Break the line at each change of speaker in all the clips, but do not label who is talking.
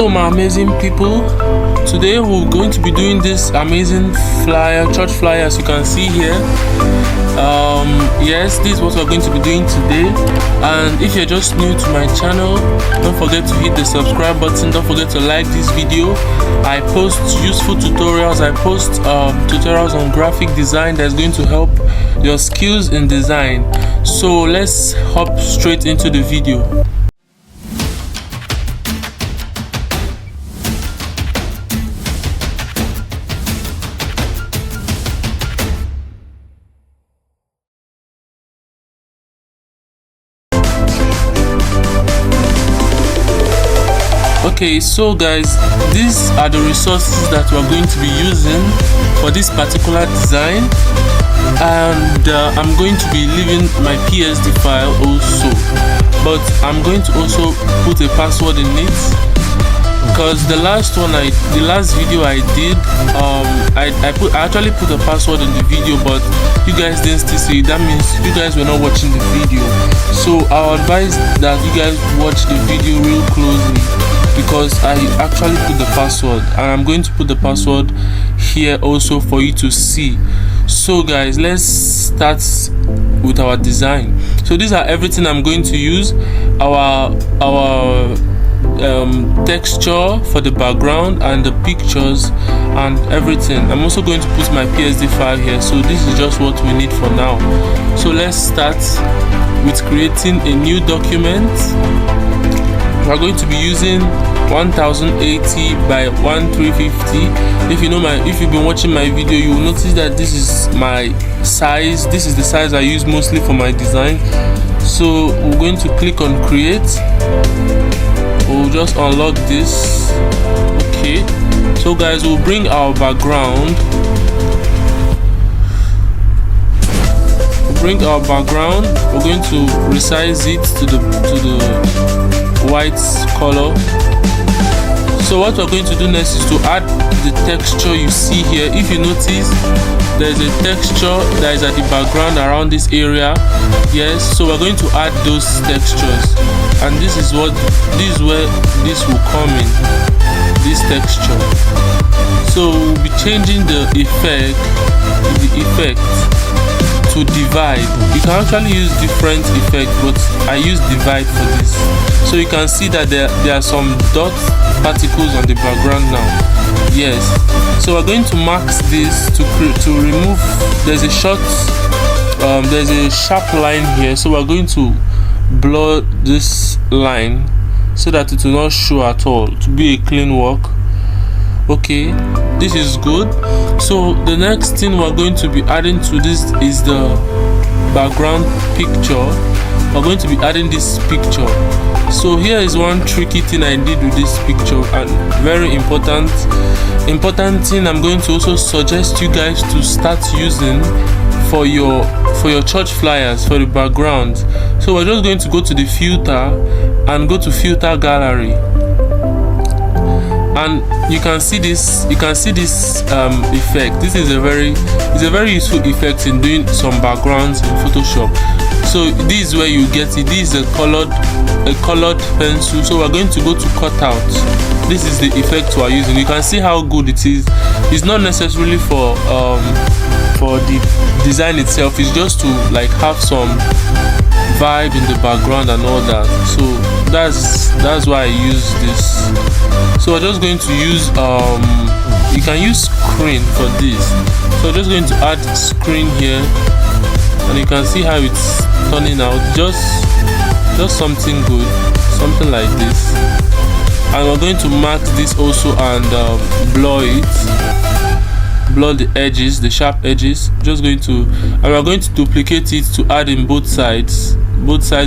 Hello my amazing people, today we're going to be doing this amazing flyer, church flyer, as you can see here. Yes, this is what we're going to be doing today. And if you're just new to my channel, don't forget to hit the subscribe button, don't forget to like this video. I post useful tutorials, I post tutorials on graphic design that's going to help your skills in design. So let's hop straight into the video. Okay, so guys, these are the resources that we're going to be using for this particular design, and I'm going to be leaving my PSD file also, but I'm going to also put a password in it, because the last video I did, I actually put a password in the video, but you guys didn't still see it. That means you guys were not watching the video. So I advise that you guys watch the video real closely, because I actually put the password, and I'm going to put the password here also for you to see. So guys, let's start with our design. So these are everything I'm going to use. Our texture for the background and the pictures and everything. I'm also going to put my PSD file here, so this is just what we need for now. So let's start with creating a new document. We're going to be using 1080 by 1350. If you've been watching my video, you will notice that this is my size. This is the size I use mostly for my design. So we're going to click on create. We'll just unlock this. Okay, so guys, we'll bring our background. We're going to resize it to the white color. So what we're going to do next is to add the texture you see here. If you notice, there's a texture that is at the background around this area. Yes, so we're going to add those textures, and this is where this will come in, this texture. So we'll be changing the effect to divide. You can actually use different effects, but I use divide for this. So you can see that there are some dot particles on the background now. Yes, so we're going to mask this to remove. There's a sharp line here, so we're going to blur this line so that it will not show at all, to be a clean work. Okay, this is good. So the next thing we're going to be adding to this is the background picture. We're going to be adding this picture. So here is one tricky thing I did with this picture, and very important thing I'm going to also suggest you guys to start using for your church flyers, for the background. So we're just going to go to the filter and go to filter gallery, and you can see this effect. This is a very useful effect in doing some backgrounds in Photoshop. So this is where you get it. This is a colored pencil. So we're going to go to cutout. This is the effect we're using. You can see how good it is. It's not necessarily for the design itself. It's just to like have some vibe in the background and all that. So that's why I use this. So we're just going to use you can use screen for this. So I'm just going to add screen here, and you can see how it's turning out. Just something good, something like this. And we're going to mark this also and blur the edges, the sharp edges. And we're going to duplicate it to add in both sides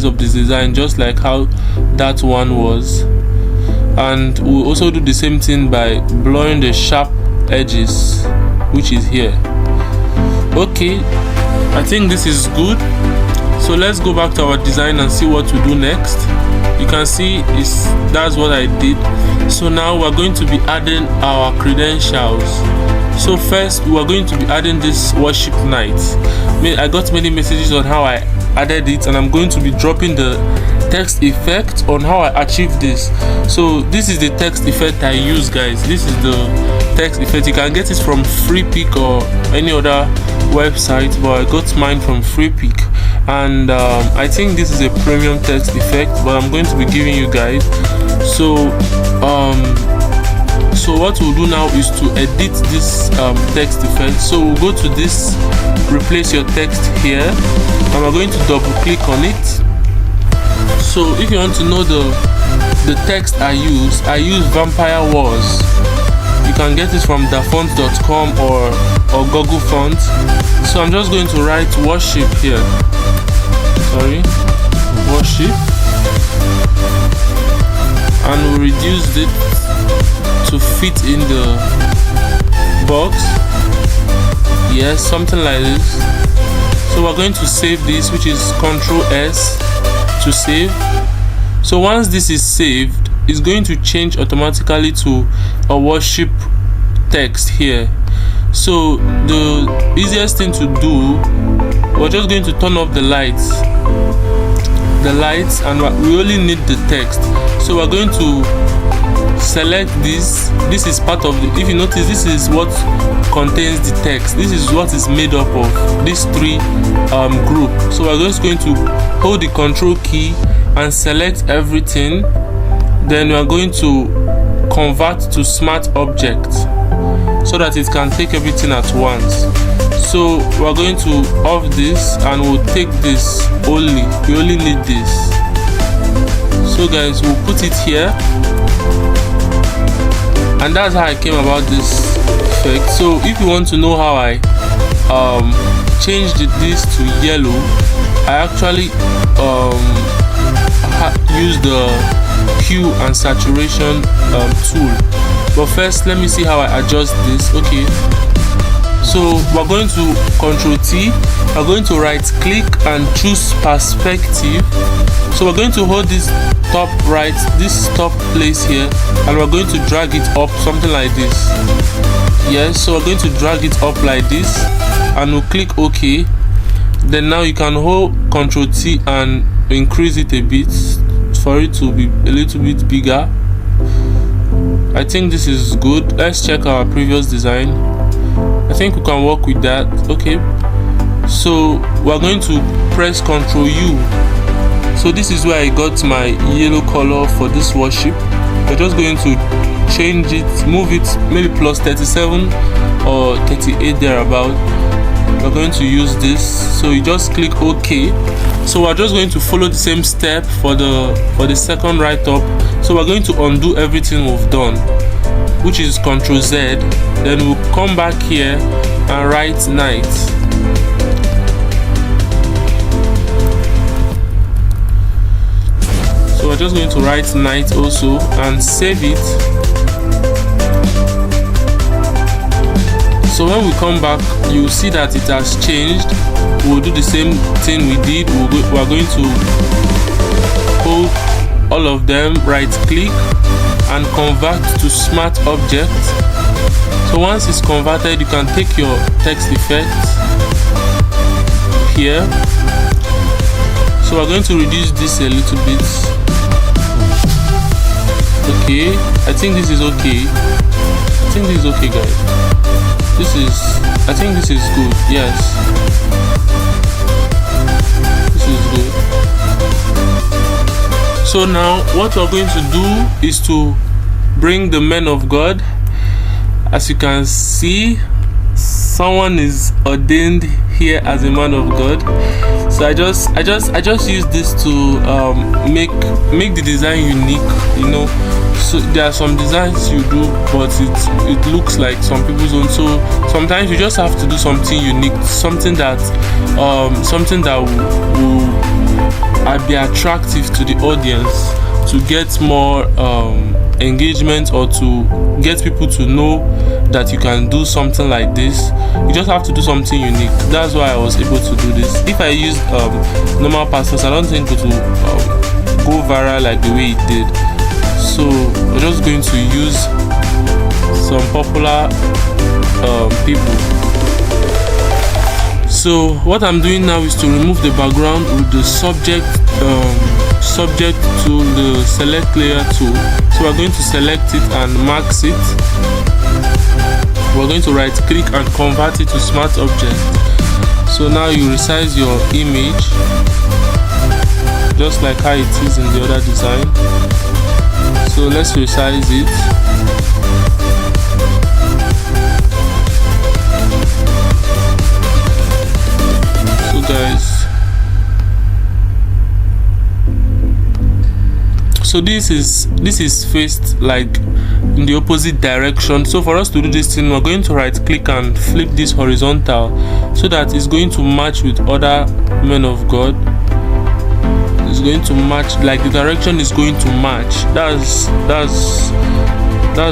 of this design, just like how that one was. And we'll also do the same thing by blurring the sharp edges, which is here. Okay, I think this is good. So let's go back to our design and see what we do next. You can see that's what I did. So now we're going to be adding our credentials. So first we are going to be adding this worship night. I got many messages on how I added it, and I'm going to be dropping the text effect on how I achieve this. So this is the text effect I use, guys. This is the text effect. You can get it from Freepik or any other website, but I got mine from Freepik, and I think this is a premium text effect, but I'm going to be giving you guys. So what we'll do now is to edit this text effect. So we'll go to this replace your text here, and we're going to double click on it. So if you want to know the text I use Vampire Wars. You can get it from dafont.com or Google Fonts. So I'm just going to write worship here. Worship, and we'll reduce it to fit in the box. Yes, something like this. So we're going to save this, which is Ctrl S to save. So once this is saved, it's going to change automatically to a worship text here. So the easiest thing to do, we're just going to turn off the lights, and we only need the text. So we're going to select this. This is part of the, if you notice, this is what contains the text. This is what is made up of these three group. So we're just going to hold the Control key and select everything. Then we are going to convert to smart object so that it can take everything at once. So we're going to off this, and we'll take this only. We only need this. So guys, we'll put it here, and that's how I came about this effect. So if you want to know how I changed this to yellow, I actually use the hue and saturation tool. But first, let me see how I adjust this. Okay, so we're going to Ctrl T. We're going to right click and choose perspective. So we're going to hold this top right, this top place here, and we're going to drag it up, something like this. Yes, so we're going to drag it up like this, and we'll click OK. Then now you can hold Ctrl T and increase it a bit for it to be a little bit bigger. I think this is good. Let's check our previous design. I think we can work with that. Okay, so we're going to press Ctrl U. So this is where I got my yellow color for this worship. We're just going to change it, move it maybe plus 37 or 38 thereabout. We're going to use this, so you just click OK. So we're just going to follow the same step for the second write up. So we're going to undo everything we've done, which is Ctrl Z. Then we'll come back here and write night. So we're just going to write night also and save it. So when we come back, you'll see that it has changed. We'll do the same thing we did. We're going to hold all of them, right click and convert to smart object. So once it's converted, you can take your text effect here. So we're going to reduce this a little bit. Okay, I think this is okay. I think this is okay, guys. I think this is good. Yes, this is good. So now what we're going to do is to bring the men of God. As you can see, someone is ordained here as a man of God. So I just use this to make the design unique, you know. So there are some designs you do, but it looks like some people's own. So sometimes you just have to do something unique, something that will be attractive to the audience, to get more engagement, or to get people to know that you can do something like this. You just have to do something unique. That's why I was able to do this. If I used normal pastors, I don't think it will go viral like the way it did. So we're just going to use some popular people. So what I'm doing now is to remove the background with the subject subject tool, the select layer tool. So we're going to select it and max it. We're going to right click and convert it to smart object. So now you resize your image just like how it is in the other design. So let's resize it. So guys, so this is faced like in the opposite direction. So for us to do this thing, we're going to right click and flip this horizontal so that it's going to match with other men of God. It's going to match, like the direction is going to match. That's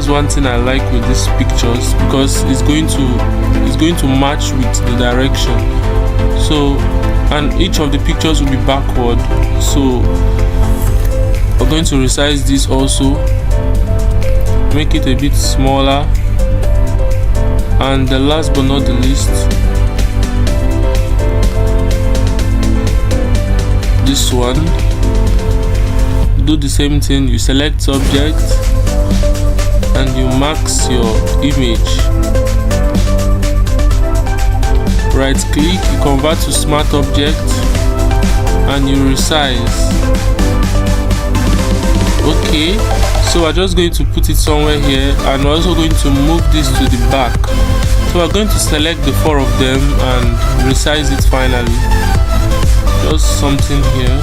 one thing I like with these pictures, because it's going to match with the direction. So, and each of the pictures will be backward. So we're going to resize this also, make it a bit smaller, and the last but not the least, this one, do the same thing. You select subject and you max your image, right click, you convert to smart object and you resize. Okay, so we're just going to put it somewhere here, and we're also going to move this to the back. So we're going to select the 4 of them and resize it finally. Just something here.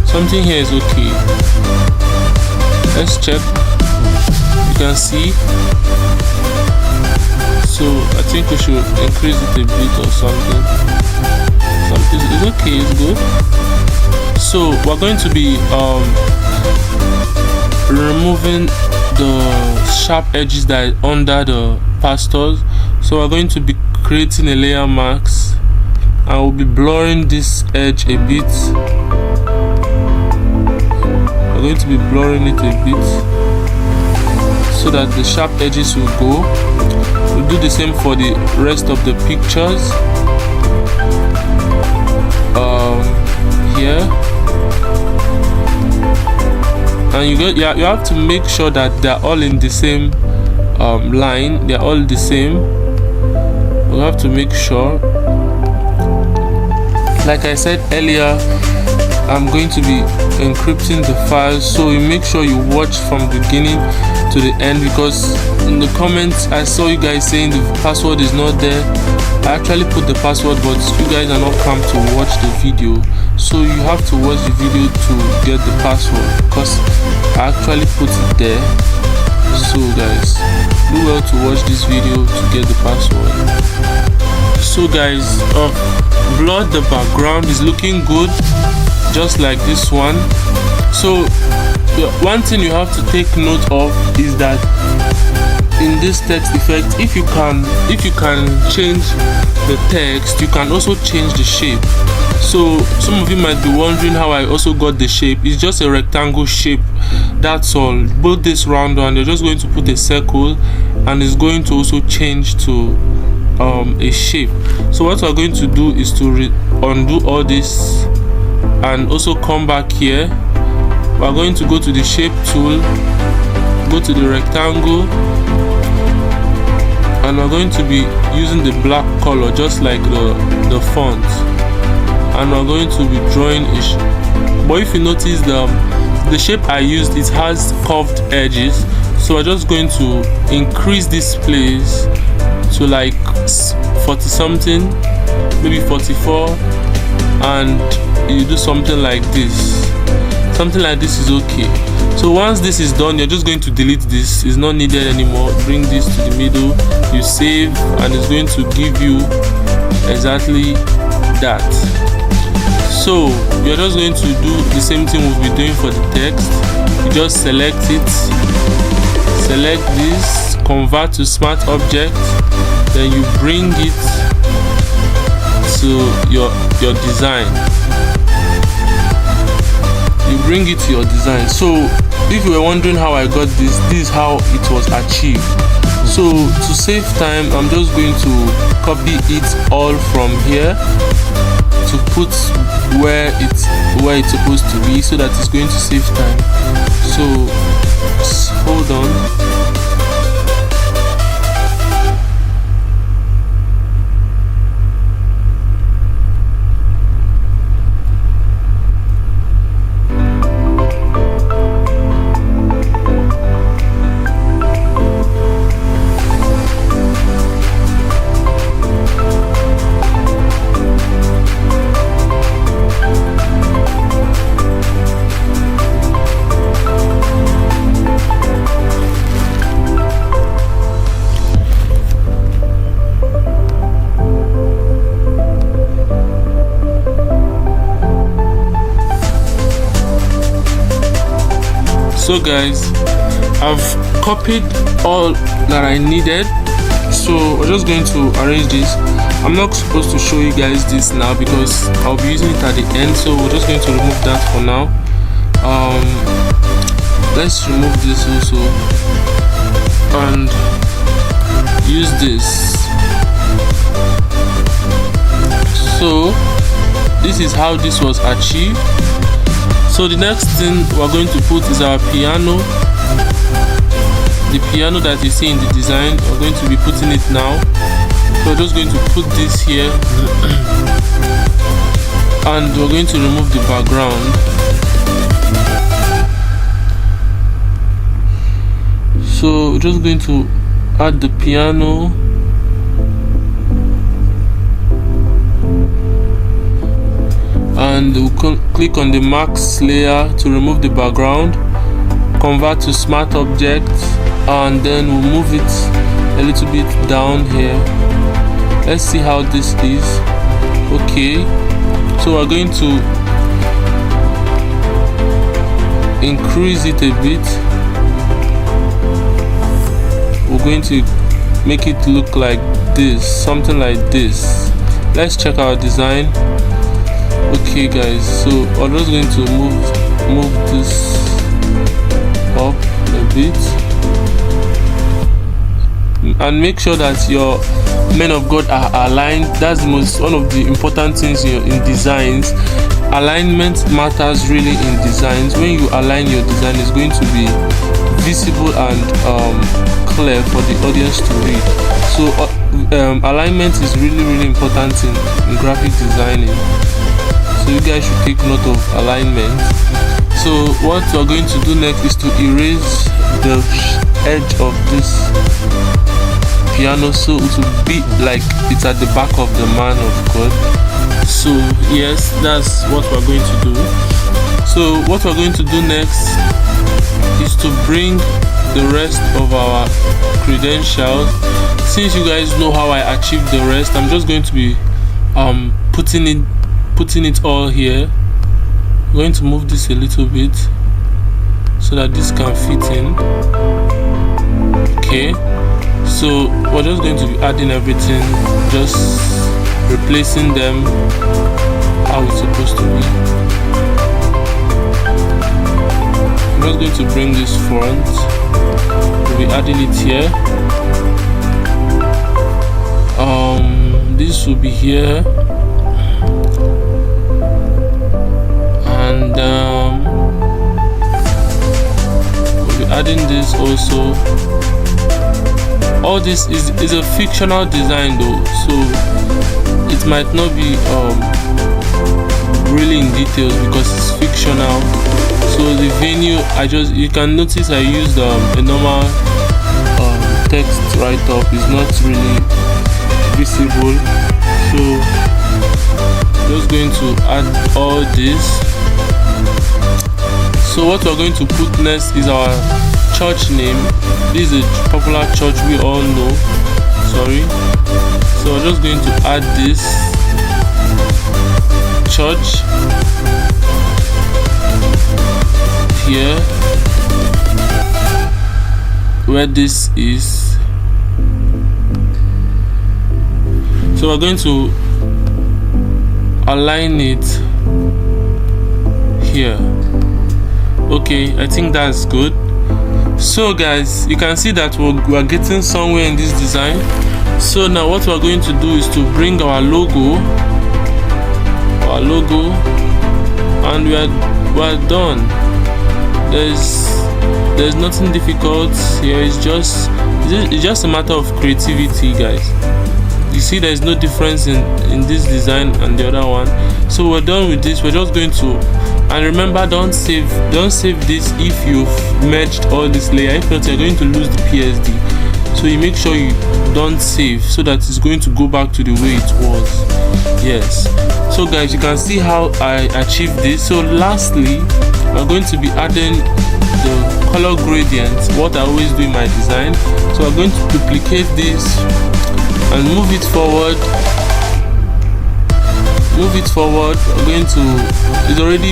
Something here is okay. Let's check. You can see. So I think we should increase it a bit or something. Something is okay, it's good. So we're going to be removing the sharp edges that are under the pastors. So we're going to be creating a layer mask. I will be blurring this edge a bit. We're going to be blurring it a bit so that the sharp edges will go. We'll do the same for the rest of the pictures. Here, and you have to make sure that they're all in the same line. They're all the same. You have to make sure. Like I said earlier, I'm going to be encrypting the files, so you make sure you watch from the beginning to the end, because in the comments I saw you guys saying the password is not there. I actually put the password, but you guys are not come to watch the video, so you have to watch the video to get the password, because I actually put it there. So guys, do well to watch this video to get the password. So guys, blur the background is looking good, just like this one. So one thing you have to take note of is that in this text effect, if you can change the text, you can also change the shape. So some of you might be wondering how I also got the shape. It's just a rectangle shape, that's all. Both this round one, you're just going to put a circle, and it's going to also change to a shape. So what we're going to do is to undo all this and also come back here. We're going to go to the shape tool, go to the rectangle, and we're going to be using the black color just like the font, and we're going to be drawing a but if you notice the shape I used, it has curved edges, so we're just going to increase this place to like 40 something, maybe 44, and you do something like this. Something like this is okay. So once this is done, you're just going to delete this. It's not needed anymore. Bring this to the middle, you save, and it's going to give you exactly that. So you're just going to do the same thing we'll be doing for the text. You just select it, select this, convert to smart object, then you bring it to your design. You bring it to your design. So if you were wondering how I got this is how it was achieved. So to save time, I'm just going to copy it all from here to put where it's supposed to be, so that it's going to save time. So hold on. So guys, I've copied all that I needed, so we're just going to arrange this. I'm not supposed to show you guys this now because I'll be using it at the end, so we're just going to remove that for now. Let's remove this also and use this. So this is how this was achieved. So the next thing we're going to put is our piano. The piano that you see in the design, we're going to be putting it now. So we're just going to put this here and we're going to remove the background. So we're just going to add the piano. And we'll click on the max layer to remove the background, convert to smart object, and then we'll move it a little bit down here. Let's see how this is. Okay, so we're going to increase it a bit. We're going to make it look like this, something like this. Let's check our design. Okay guys, so I'm just going to move this up a bit and make sure that your men of God are aligned. That's one of the important things in designs. Alignment matters really in designs. When you align your design, it's going to be visible and clear for the audience to read. So alignment is really important in graphic designing. So you guys should take note of alignment. So what we're going to do next is to erase the edge of this piano, so it will be like it's at the back of the man of God. So yes, that's what we're going to do. So what we're going to do next is to bring the rest of our credentials. Since you guys know how I achieved the rest, I'm just going to be putting it all here. I'm going to move this a little bit so that this can fit in. Okay, so we're just going to be adding everything, just replacing them how it's supposed to be. I'm just going to bring this front. We'll be adding it here. This will be here. And we'll be adding this also. All this is a fictional design though, so it might not be really in details because it's fictional. So the venue, you can notice I used a normal text write-up. Is not really visible, so just going to add all this. So what we're going to put next is our church name. This is a popular church we all know. Sorry. So we're just going to add this church here where this is. So we're going to align it here. Okay, I think that's good. So guys, you can see that we're getting somewhere in this design. So now what we're going to do is to bring our logo, and we're done. There's nothing difficult here. It's just a matter of creativity, guys. You see there's no difference in this design and the other one. So we're done with this. We're just going to, and remember, don't save this if you've merged all this layer. If not, you're going to lose the PSD. So you make sure you don't save, so that it's going to go back to the way it was. Yes. So guys, you can see how I achieved this. So lastly, we're going to be adding the color gradient, what I always do in my design. So I'm going to duplicate this and move it forward. We're going to, it's already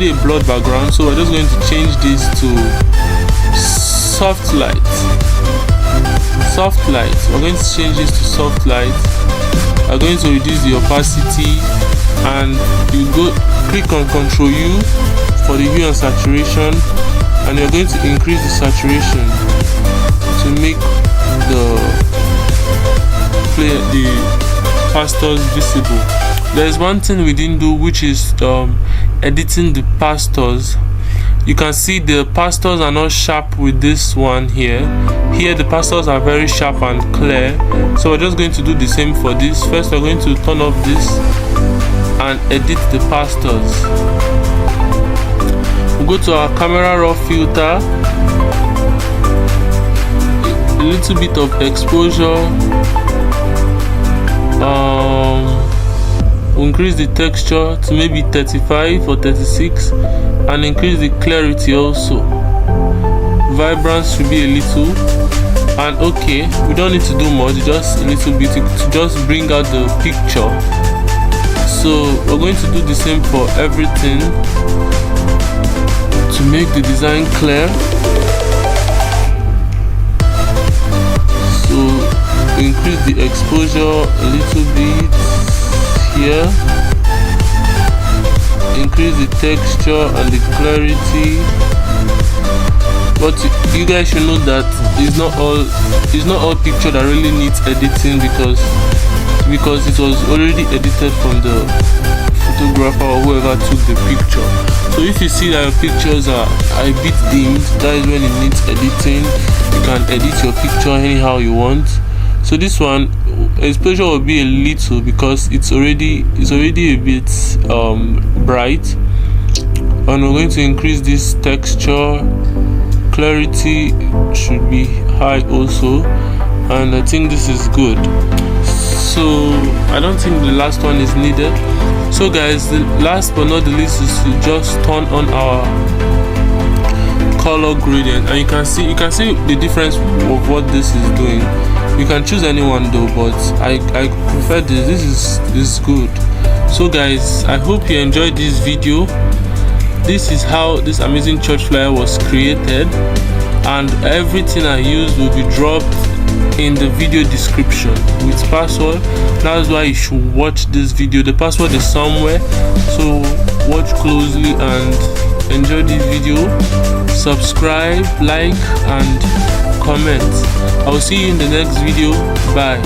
a blurred background, so we're just going to change this to soft light. We're going to change this to soft light. We're going to reduce the opacity, and you click on Ctrl U for the hue and saturation, and you're going to increase the saturation to make the pastors visible. There's one thing we didn't do, which is editing the pastors. You can see the pastors are not sharp with this one here. Here the pastors are very sharp and clear. So we're just going to do the same for this. First we're going to turn off this and edit the pastors. We'll go to our camera raw filter, a little bit of exposure, we'll increase the texture to maybe 35 or 36, and increase the clarity also. Vibrance should be a little, and okay, we don't need to do much, just a little bit to just bring out the picture. So we're going to do the same for everything to make the design clear. So increase the exposure a little bit here, increase the texture and the clarity. But you guys should know that it's not all picture that really needs editing, because it was already edited from the photographer or whoever took the picture. So if you see that your pictures are a bit dimmed, that is when it needs editing. You can edit your picture anyhow you want. So this one, exposure will be a little because it's already a bit bright, and we're going to increase this texture. Clarity should be high also, and I think this is good. So I don't think the last one is needed. So guys, the last but not the least is to just turn on our color gradient, and you can see the difference of what this is doing. You can choose anyone though, but I prefer this. This is good. So guys, I hope you enjoyed this video. This is how this amazing church flyer was created, and everything I used will be dropped in the video description with password. That's why you should watch this video. The password is somewhere, so watch closely and enjoy this video. Subscribe, like and comment. I will see you in the next video. Bye.